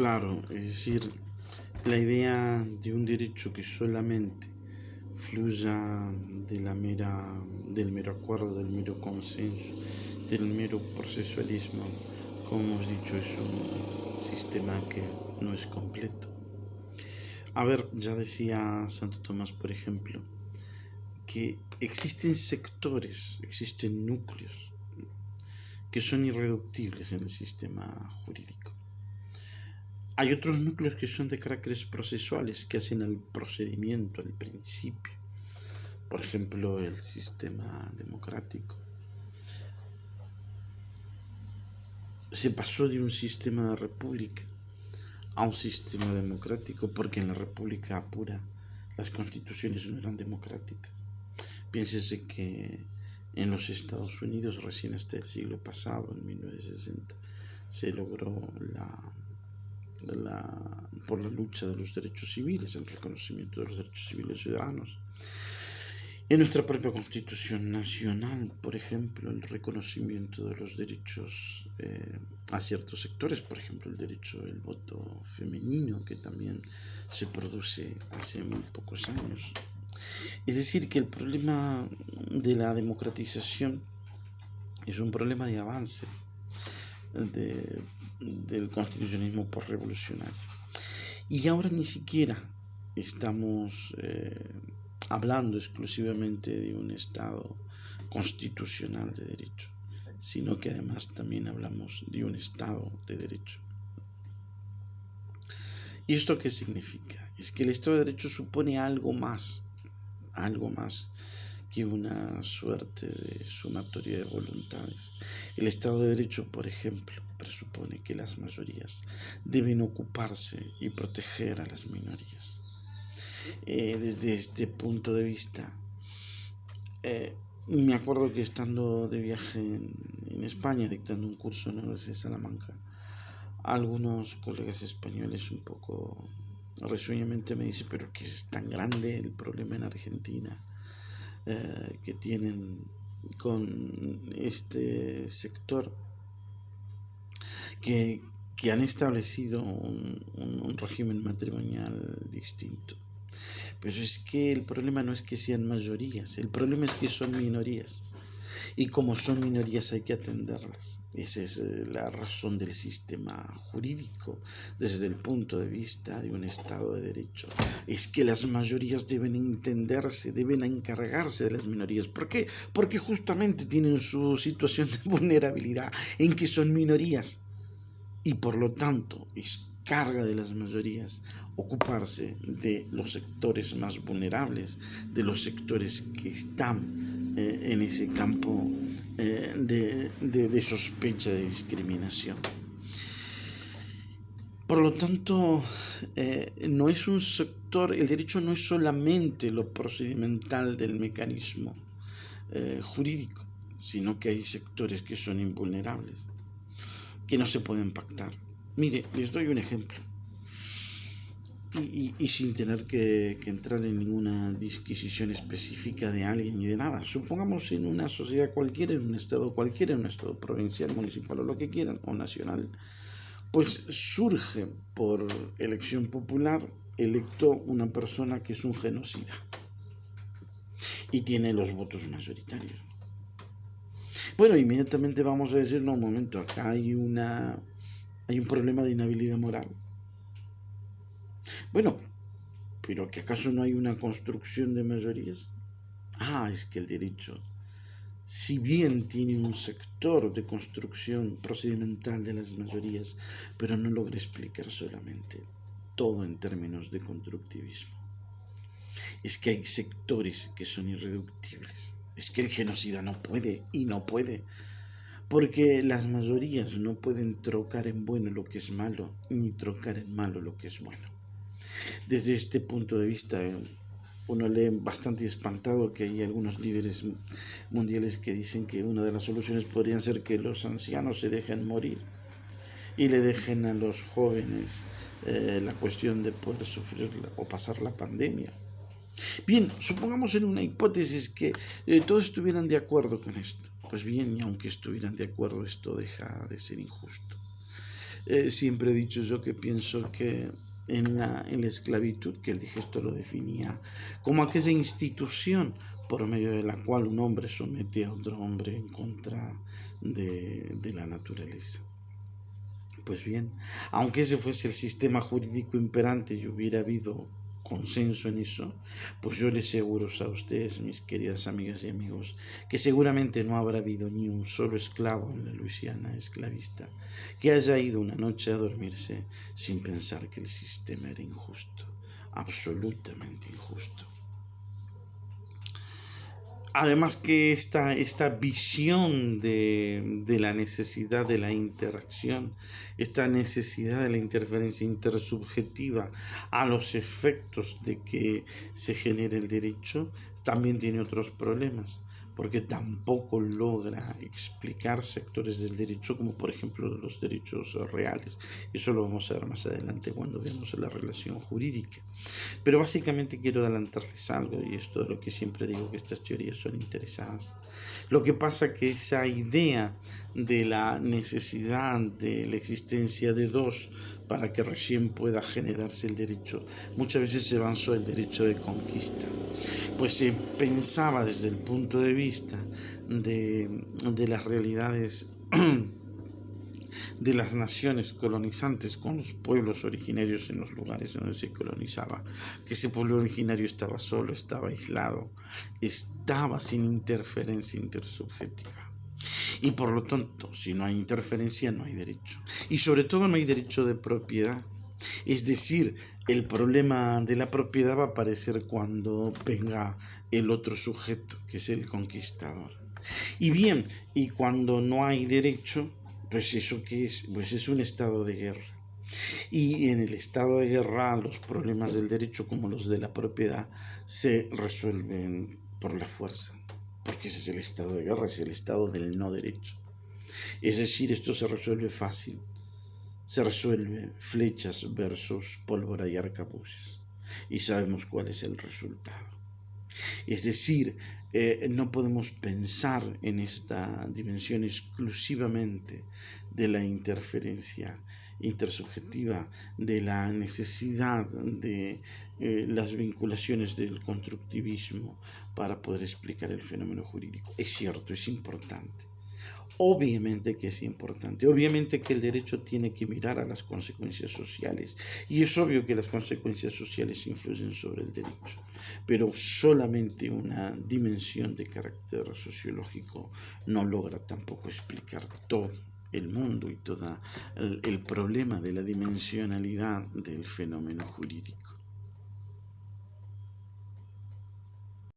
Claro, es decir, la idea de un derecho que solamente fluya del mero acuerdo, del mero consenso, del mero procesualismo, como hemos dicho, es un sistema que no es completo. A ver, ya decía Santo Tomás, por ejemplo, que existen sectores, existen núcleos que son irreductibles en el sistema jurídico. Hay otros núcleos que son de caracteres procesuales, que hacen al procedimiento, al principio. Por ejemplo, el sistema democrático. Se pasó de un sistema de república a un sistema democrático porque en la república pura las constituciones no eran democráticas. Piénsese que en los Estados Unidos, recién hasta el siglo pasado, en 1960, se logró por la lucha de los derechos civiles, el reconocimiento de los derechos civiles ciudadanos. En nuestra propia Constitución Nacional, por ejemplo, el reconocimiento de los derechos a ciertos sectores, por ejemplo, el derecho del voto femenino, que también se produce hace muy pocos años. Es decir, que el problema de la democratización es un problema de avance del constitucionalismo posrevolucionario. Y ahora ni siquiera estamos hablando exclusivamente de un Estado constitucional de derecho, sino que además también hablamos de un Estado de derecho. ¿Y esto qué significa? Es que el Estado de derecho supone algo más que una suerte de sumatoria de voluntades. El Estado de Derecho, por ejemplo, presupone que las mayorías deben ocuparse y proteger a las minorías. Desde este punto de vista, me acuerdo que estando de viaje en España, dictando un curso en la Universidad de Salamanca, algunos colegas españoles un poco risueñamente me dicen, pero que es tan grande el problema en Argentina que tienen con este sector que han establecido un régimen matrimonial distinto. Pero es que el problema no es que sean mayorías, el problema es que son minorías. Y como son minorías hay que atenderlas. Esa es la razón del sistema jurídico desde el punto de vista de un Estado de Derecho. Es que las mayorías deben entenderse, deben encargarse de las minorías. ¿Por qué? Porque justamente tienen su situación de vulnerabilidad en que son minorías. Y por lo tanto es carga de las mayorías ocuparse de los sectores más vulnerables, de los sectores que están en ese campo de sospecha de discriminación. Por lo tanto, no es un sector, el derecho no es solamente lo procedimental del mecanismo jurídico, sino que hay sectores que son invulnerables, que no se pueden pactar. Mire, les doy un ejemplo. Y sin tener que entrar en ninguna disquisición específica de alguien y de nada. Supongamos en una sociedad cualquiera, en un estado cualquiera, en un estado provincial, municipal o lo que quieran, o nacional, pues surge por elección popular electo una persona que es un genocida y tiene los votos mayoritarios. Bueno, inmediatamente vamos a decir, no, un momento, acá hay un problema de inhabilidad moral. Bueno, pero ¿que acaso no hay una construcción de mayorías? Es que el derecho, si bien tiene un sector de construcción procedimental de las mayorías, pero no logra explicar solamente todo en términos de constructivismo. Es que hay sectores que son irreductibles. Es que el genocida no puede, porque las mayorías no pueden trocar en bueno lo que es malo, ni trocar en malo lo que es bueno. Desde este punto de vista, uno lee bastante espantado que hay algunos líderes mundiales que dicen que una de las soluciones podrían ser que los ancianos se dejen morir y le dejen a los jóvenes la cuestión de poder sufrir o pasar la pandemia. Bien, supongamos en una hipótesis que todos estuvieran de acuerdo con esto. Pues bien, y aunque estuvieran de acuerdo, esto deja de ser injusto. Siempre he dicho yo que pienso que en la esclavitud, que el digesto lo definía como aquella institución por medio de la cual un hombre somete a otro hombre en contra de la naturaleza. Pues bien, aunque ese fuese el sistema jurídico imperante y hubiera habido consenso en eso, pues yo les aseguro a ustedes, mis queridas amigas y amigos, que seguramente no habrá habido ni un solo esclavo en la Luisiana esclavista que haya ido una noche a dormirse sin pensar que el sistema era injusto, absolutamente injusto. Además que esta visión de la necesidad de la interacción, esta necesidad de la interferencia intersubjetiva a los efectos de que se genere el derecho, también tiene otros problemas, porque tampoco logra explicar sectores del derecho como por ejemplo los derechos reales. Eso lo vamos a ver más adelante cuando veamos la relación jurídica. Pero básicamente quiero adelantarles algo, y esto es lo que siempre digo, que estas teorías son interesadas. Lo que pasa es que esa idea de la necesidad de la existencia de dos para que recién pueda generarse el derecho, muchas veces se avanzó el derecho de conquista. Pues se pensaba desde el punto de vista de las realidades de las naciones colonizantes con los pueblos originarios en los lugares donde se colonizaba, que ese pueblo originario estaba solo, estaba aislado, estaba sin interferencia intersubjetiva. Y por lo tanto, si no hay interferencia, no hay derecho. Y sobre todo no hay derecho de propiedad. Es decir, el problema de la propiedad va a aparecer cuando venga el otro sujeto, que es el conquistador. Y bien, y cuando no hay derecho, pues eso que es, pues es un estado de guerra. Y en el estado de guerra los problemas del derecho como los de la propiedad se resuelven por la fuerza, porque ese es el estado de guerra, es el estado del no derecho. Es decir, esto se resuelve fácil, se resuelve flechas versus pólvora y arcabuces, y sabemos cuál es el resultado. Es decir, no podemos pensar en esta dimensión exclusivamente de la interferencia intersubjetiva, de la necesidad de las vinculaciones del constructivismo para poder explicar el fenómeno jurídico. Es cierto, es importante. Obviamente que es importante, obviamente que el derecho tiene que mirar a las consecuencias sociales y es obvio que las consecuencias sociales influyen sobre el derecho, pero solamente una dimensión de carácter sociológico no logra tampoco explicar todo el mundo y todo el problema de la dimensionalidad del fenómeno jurídico.